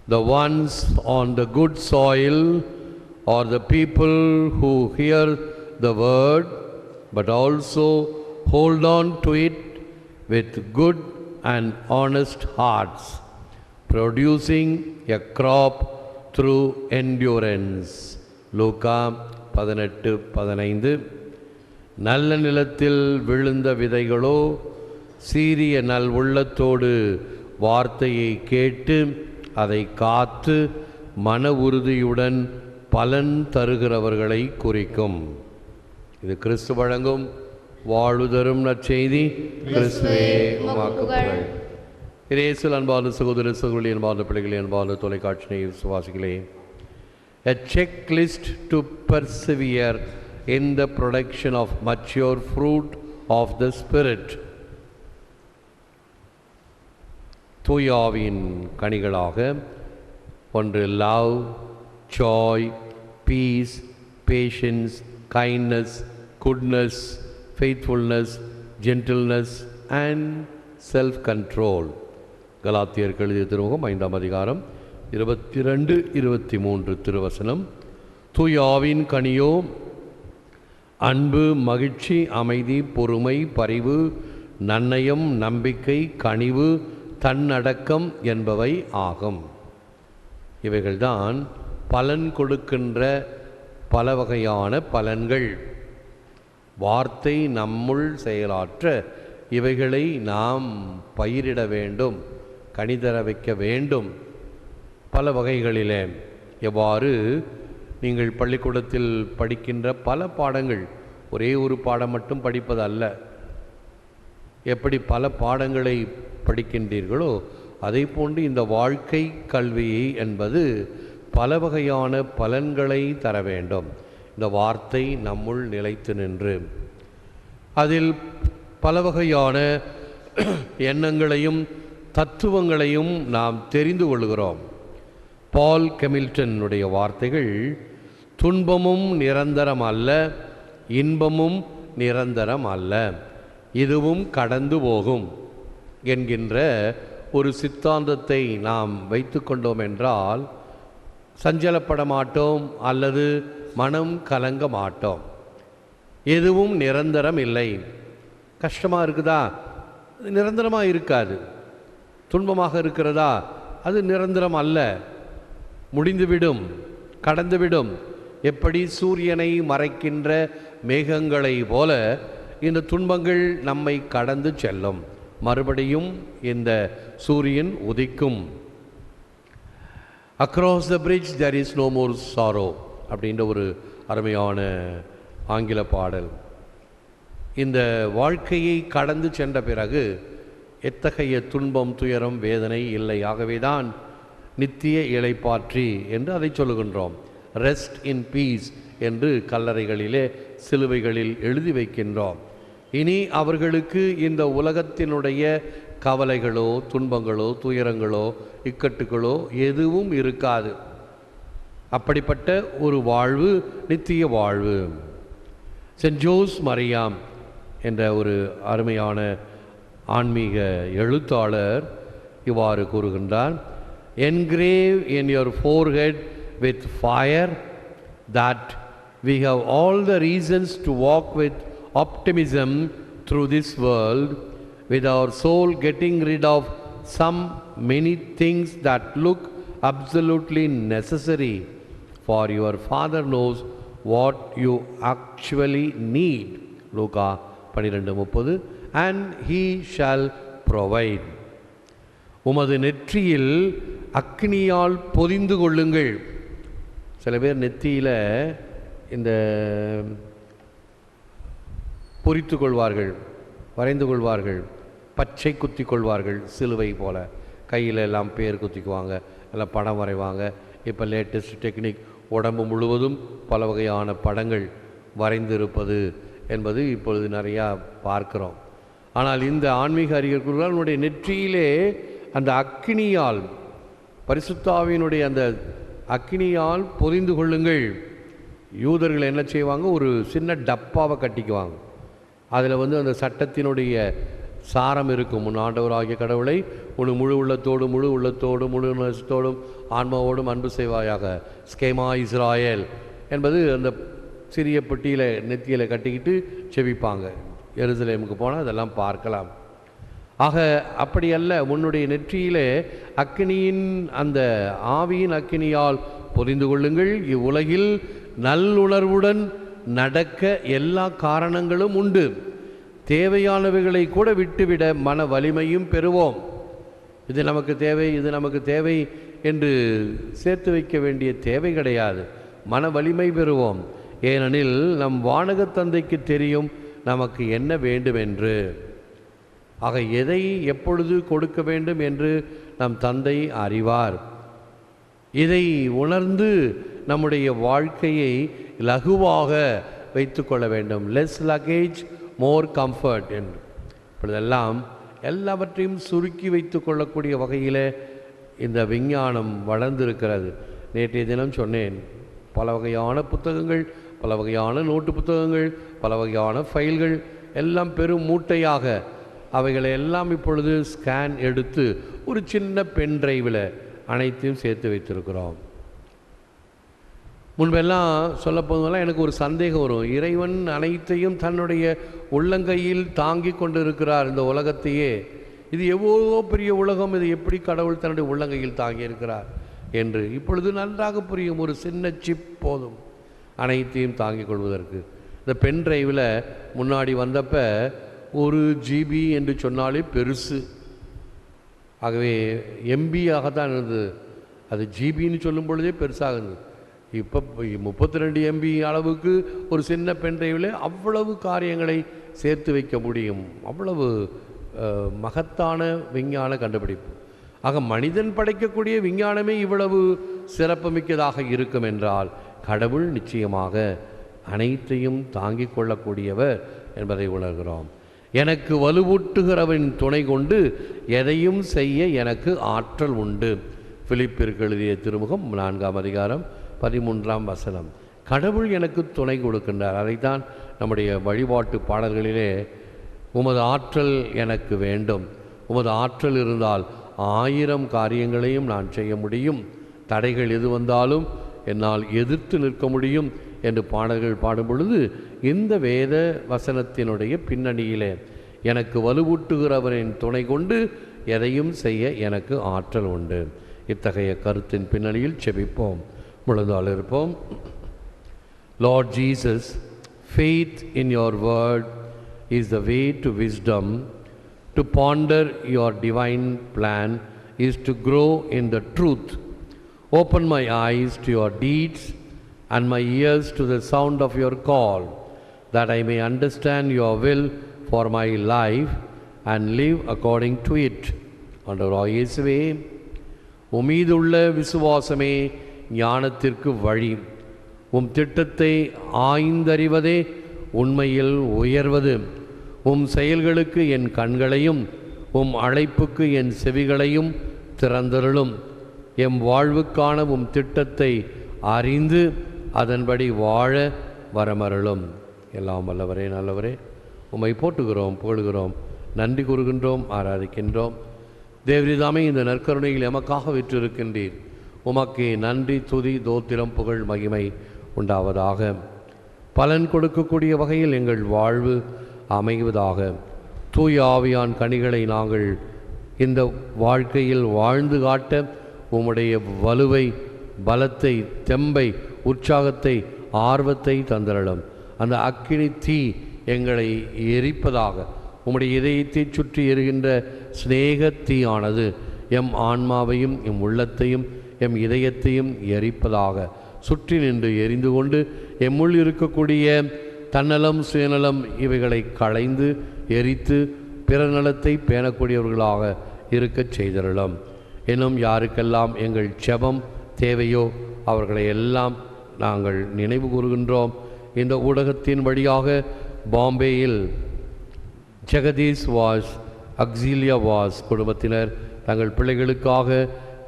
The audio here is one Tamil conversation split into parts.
The ones on the good soil are the people who hear the word but also hold on to it with good and honest hearts, producing a crop through endurance. லூக்கா 18:15. நல்ல நிலத்தில் விழுந்த விதைகளோ சீரிய நல் உள்ளத்தோடு வார்த்தையை கேட்டு அதை காத்து மன உறுதியுடன் பலன் தருகிறவர்களை குறிக்கும். இது கிறிஸ்து வழங்கும் வாழ்வு தரும் நற்செய்தி. கிறிஸ்துவே உமக்கு புகழ். இயேசுவில் அன்பார்ந்த சகோதர சகோதரி, அன்பார்ந்த பிள்ளைகளே, அன்பார்ந்த தொலைக்காட்சி விசுவாசிகளே, a checklist to persevere in the production of mature fruit of the Spirit. தூயாவின் கனிகளாக ஒன்று love, joy, peace, patience, kindness, goodness, faithfulness, gentleness and self control. கலாத்தியருக்கு எழுதிய திருமுகம் 5ஆம் அதிகாரம் 22-23 திருவசனம். தூயாவின் கனியோ அன்பு, மகிழ்ச்சி, அமைதி, பொறுமை, பரிவு, நன்னயம், நம்பிக்கை, கனிவு, தன்னடக்கம் என்பவை ஆகும். இவைகள்தான் பலன் கொடுக்கின்ற பல வகையான பலன்கள். வார்த்தை நம்முள் செயலாற்ற இவைகளை நாம் பயிரிட வேண்டும், கனிதர வைக்க வேண்டும். பல வகைகளிலே எவ்வாறு நீங்கள் பள்ளிக்கூடத்தில் படிக்கின்ற பல பாடங்கள் ஒரே ஒரு பாடம் மட்டும் படிப்பது அல்ல. எப்படி பல பாடங்களை படிக்கின்றீர்களோ அதே போன்று இந்த வாழ்க்கை கல்வி என்பது பல வகையான பலன்களை தர வேண்டும். இந்த வார்த்தை நம்முள் நிலைத்து நின்று அதில் பல வகையான எண்ணங்களையும் தத்துவங்களையும் நாம் தெரிந்து கொள்கிறோம். பால் கெமில்டனுடைய வார்த்தைகள், துன்பமும் நிரந்தரம் அல்ல, இன்பமும் நிரந்தரம் அல்ல, இதுவும் கடந்து போகும் என்கின்ற ஒரு சித்தாந்தத்தை நாம் வைத்து கொண்டோம் என்றால் சஞ்சலப்பட மாட்டோம் அல்லது மனம் கலங்க மாட்டோம். எதுவும் நிரந்தரம் இல்லை. கஷ்டமாக இருக்குதா? நிரந்தரமாக இருக்காது. துன்பமாக இருக்கிறதா? அது நிரந்தரம் அல்ல, முடிந்துவிடும், கடந்துவிடும். எப்படி சூரியனை மறைக்கின்ற மேகங்களை போல இந்த துன்பங்கள் நம்மை கடந்து செல்லும். மறுபடியும் இந்த சூரியன் உதிக்கும். Across the bridge there is no more sorrow அப்படின்ற ஒரு அருமையான ஆங்கில பாடல். இந்த வாழ்க்கையை கடந்து சென்ற பிறகு எத்தகைய துன்பம், துயரம், வேதனை இல்லை. ஆகவேதான் நித்திய இளைப்பாற்றி என்று அதை சொல்லுகின்றோம். ரெஸ்ட் இன் பீஸ் என்று கல்லறைகளிலே சிலுவைகளில் எழுதி வைக்கின்றோம். இனி அவர்களுக்கு இந்த உலகத்தினுடைய கவலைகளோ, துன்பங்களோ, துயரங்களோ, இக்கட்டுகளோ எதுவும் இருக்காது. அப்படிப்பட்ட ஒரு வாழ்வு நித்திய வாழ்வு. சென்ட் ஜோஸ் மரியாம் என்ற ஒரு அருமையான ஆன்மீக எழுத்தாளர் இவ்வாறு கூறுகின்றார்: engrave in your forehead with fire that we have all the reasons to walk with optimism through this world, with our soul getting rid of some many things that look absolutely necessary, for your Father knows what you actually need. Luca 12:30. And he shall provide. உமது நெற்றியில் அக்னியால் பொதிந்து கொள்ளுங்கள். சில பேர் நெற்றியில் இந்த பொறித்து கொள்வார்கள், வரைந்து கொள்வார்கள், பச்சை குத்தி கொள்வார்கள், சிலுவை போல் கையில் எல்லாம் பேர் குத்திக்குவாங்க, எல்லாம் படம் வரைவாங்க. இப்போ லேட்டஸ்ட் டெக்னிக், உடம்பு முழுவதும் பல வகையான படங்கள் வரைந்திருப்பது என்பது இப்பொழுது நிறையா பார்க்கிறோம். ஆனால் இந்த ஆன்மீக அறிஞர்கள் அவனுடைய நெற்றியிலே அந்த அக்னியால், பரிசுத்தாவினுடைய அந்த அக்னியால் பொதிந்து கொள்ளுங்கள். யூதர்கள் என்ன செய்வாங்க, ஒரு சின்ன டப்பாவை கட்டிக்குவாங்க. அதில் அந்த சட்டத்தினுடைய சாரம் இருக்கும். உன் ஆண்டவராகிய கடவுளை உன் முழு உள்ளத்தோடும் முழு உள்ளத்தோடும் முழு நெசத்தோடும் ஆன்மாவோடும் அன்பு செய்வாயாக. ஸ்கேமா இஸ்ராயேல் என்பது அந்த சிறிய பெட்டியில் நெத்தியில் கட்டிக்கிட்டு செபிப்பாங்க. எருசலேமுக்கு போனால் அதெல்லாம் பார்க்கலாம். ஆக அப்படி அல்ல, உன்னுடைய நெற்றியிலே அக்கினியின் அந்த ஆவியின் அக்கினியால் புரிந்து கொள்ளுங்கள், இவ்வுலகில் நல்லுணர்வுடன் நடக்க எல்லா காரணங்களும் உண்டு. தேவையானவைகளை கூட விட்டுவிட மன வலிமையும் பெறுவோம். இது நமக்கு தேவை, இது நமக்கு தேவை என்று சேர்த்து வைக்க வேண்டிய தேவை கிடையாது. மன வலிமை பெறுவோம். ஏனெனில் நம் வானகத் தந்தைக்கு தெரியும் நமக்கு என்ன வேண்டும் என்று. ஆக எதை எப்பொழுது கொடுக்க வேண்டும் என்று நம் தந்தை அறிவார். இதை உணர்ந்து நம்முடைய வாழ்க்கையை லகுவாக வைத்து கொள்ள வேண்டும். லெஸ் லக்கேஜ் மோர் கம்ஃபர்ட் என்று. இப்பொழுதெல்லாம் எல்லாவற்றையும் சுருக்கி வைத்து கொள்ளக்கூடிய வகையில் இந்த விஞ்ஞானம் வளர்ந்திருக்கிறது. நேற்றைய தினம் சொன்னேன், பல வகையான புத்தகங்கள், பல வகையான நோட்டு புத்தகங்கள், பல வகையான ஃபைல்கள் எல்லாம் பெரும் மூட்டையாக அவைகளை எல்லாம் இப்பொழுது ஸ்கேன் எடுத்து ஒரு சின்ன பென் டிரைவில் அனைத்தையும் சேர்த்து வைத்திருக்கிறோம். முன்பெல்லாம் சொல்லப்போதெல்லாம் எனக்கு ஒரு சந்தேகம் வரும். இறைவன் அனைத்தையும் தன்னுடைய உள்ளங்கையில் தாங்கி கொண்டு இருக்கிறார் இந்த உலகத்தையே. இது எவ்வளோ பெரிய உலகம், இது எப்படி கடவுள் தன்னுடைய உள்ளங்கையில் தாங்கி இருக்கிறார் என்று இப்பொழுது நன்றாக புரியும். ஒரு சின்ன சிப் போதும் அனைத்தையும் தாங்கிக் கொள்வதற்கு. இந்த பென் டிரைவில் முன்னாடி வந்தப்போ 1 GB என்று சொன்னாலே பெருசு. ஆகவே எம்பியாகத்தான் இருந்தது. அது ஜிபின்னு சொல்லும் பொழுதே பெருசாக இருந்தது. இப்போ 32 MB அளவுக்கு ஒரு சின்ன பென் டிரைவில் அவ்வளவு காரியங்களை சேர்த்து வைக்க முடியும். அவ்வளவு மகத்தான விஞ்ஞான கண்டுபிடிப்பு. ஆக மனிதன் படைக்கக்கூடிய விஞ்ஞானமே இவ்வளவு சிறப்புமிக்கதாக இருக்கும் என்றால் கடவுள் நிச்சயமாக அனைத்தையும் தாங்கிக் கொள்ளக்கூடியவர் என்பதை உணர்கிறோம். எனக்கு வலுவூட்டுகிறவன் துணை கொண்டு எதையும் செய்ய எனக்கு ஆற்றல் உண்டு. பிலிப்பியருக்கு எழுதிய திருமுகம் 4ஆம் அதிகாரம் 13ஆம் வசனம். கடவுள் எனக்கு துணை கொடுக்கின்றார். அதைத்தான் நம்முடைய வழிபாட்டு பாடல்களிலே உமது ஆற்றல் எனக்கு வேண்டும், உமது ஆற்றல் இருந்தால் 1000 காரியங்களையும் நான் செய்ய முடியும், தடைகள் எது வந்தாலும் என்னால் எதிர்த்து நிற்க முடியும் என்று பாடல்கள் பாடும் பொழுது இந்த வேத வசனத்தினுடைய பின்னணியிலே எனக்கு வலுவூட்டுகிறவரின் துணை கொண்டு எதையும் செய்ய எனக்கு ஆற்றல் உண்டு. இத்தகைய கருத்தின் பின்னணியில் செபிப்போம். முழுதால் இருப்போம். Lord Jesus, faith in your word is the way to wisdom. To ponder your divine plan is to grow in the truth. Open my eyes to your deeds and my ears to the sound of your call, that I may understand your will for my life and live according to it. ஆண்டவராகிய இயேசுவே, உமீதுள்ள விசுவாசமே ஞானத்திற்கு வழி. உம் திட்டத்தை ஆய்ந்தறிவதே உண்மையில் உயர்வது. உம் செயல்களுக்கு என் கண்களையும் உம் அழைப்புக்கு என் செவிகளையும் திறந்தருளும். எம் வாழ்வுக்கான உம் திட்டத்தை அறிந்து அதன்படி வாழ வரமருளும். எல்லாம் வல்லவரே, நல்லவரே, உம்மை போற்றுகிறோம், புகழுகிறோம், நன்றி கூறுகின்றோம், ஆராதிக்கின்றோம். தேவரிதாமே இந்த நற்கருணையில் எமக்காக விற்றிருக்கின்றீர். உமக்கே நன்றி, துதி, தோத்திரம், புகழ், மகிமை உண்டாவதாக. பலன் கொடுக்கக்கூடிய வகையில் எங்கள் வாழ்வு அமைவதாக. தூய ஆவியான் கனிகளை நாங்கள் இந்த வாழ்க்கையில் வாழ்ந்து காட்ட உம்முடைய வலுவை, பலத்தை, தெம்பை, உற்சாகத்தை, ஆர்வத்தை தந்தரலும். அந்த அக்கினி தீ எங்களை எரிப்பதாக. உம்முடைய இதயத்தை சுற்றி எரிகின்ற சிநேக தீயானது எம் ஆன்மாவையும் எம் உள்ளத்தையும் எம் இதயத்தையும் எரிப்பதாக. சுற்றி நின்று எரிந்து கொண்டு எம்முள் இருக்கக்கூடிய தன்னலம், சுயநலம் இவைகளை களைந்து எரித்து பிற நலத்தை பேணக்கூடியவர்களாக இருக்கச் செய்தருளும். இன்னும் யாருக்கெல்லாம் எங்கள் ஜெபம் தேவையோ அவர்களை எல்லாம் நாங்கள் நினைவு கூறுகின்றோம். இந்த ஊடகத்தின் வழியாக பாம்பேயில் ஜெகதீஷ் வாஸ், அக்ஸீலியா வாஸ் குடும்பத்தினர் தங்கள் பிள்ளைகளுக்காக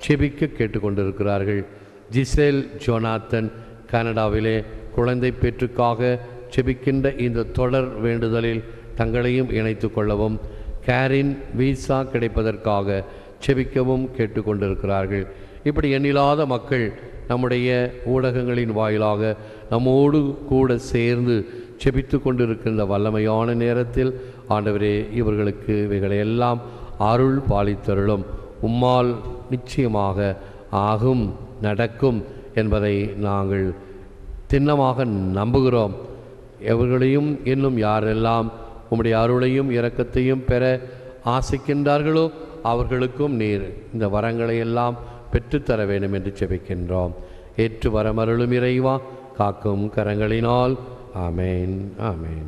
செபிக்க கேட்டுக்கொண்டிருக்கிறார்கள். ஜிசேல் ஜோனாத்தன் கனடாவிலே குழந்தை பெற்றுக்காக செபிக்கின்ற இந்த தொடர் வேண்டுதலில் தங்களையும் இணைத்து கொள்ளவும். கேரின் விசா கிடைப்பதற்காக செபிக்கவும் கேட்டுக்கொண்டிருக்கிறார்கள். இப்படி எண்ணில்லாத மக்கள் நம்முடைய ஊடகங்களின் வாயிலாக நம்மோடு கூட சேர்ந்து செபித்து கொண்டிருக்கின்ற வல்லமையான நேரத்தில் ஆண்டவரே, இவர்களுக்கு இவைகளை எல்லாம் அருள் பாலித்தருளும். உம்மால் நிச்சயமாக ஆகும், நடக்கும் என்பதை நாங்கள் திண்ணமாக நம்புகிறோம். எவர்களையும் இன்னும் யாரெல்லாம் உம்முடைய அருளையும் இரக்கத்தையும் பெற ஆசைக்கின்றார்களோ அவர்களுக்கும் நீர் இந்த வரங்களை எல்லாம் பெற்றுத்தர வேண்டும் என்று செபிக்கின்றோம். ஏற்று வரமருளும் இறைவா, காக்கும் கரங்களினால். ஆமேன், ஆமேன்.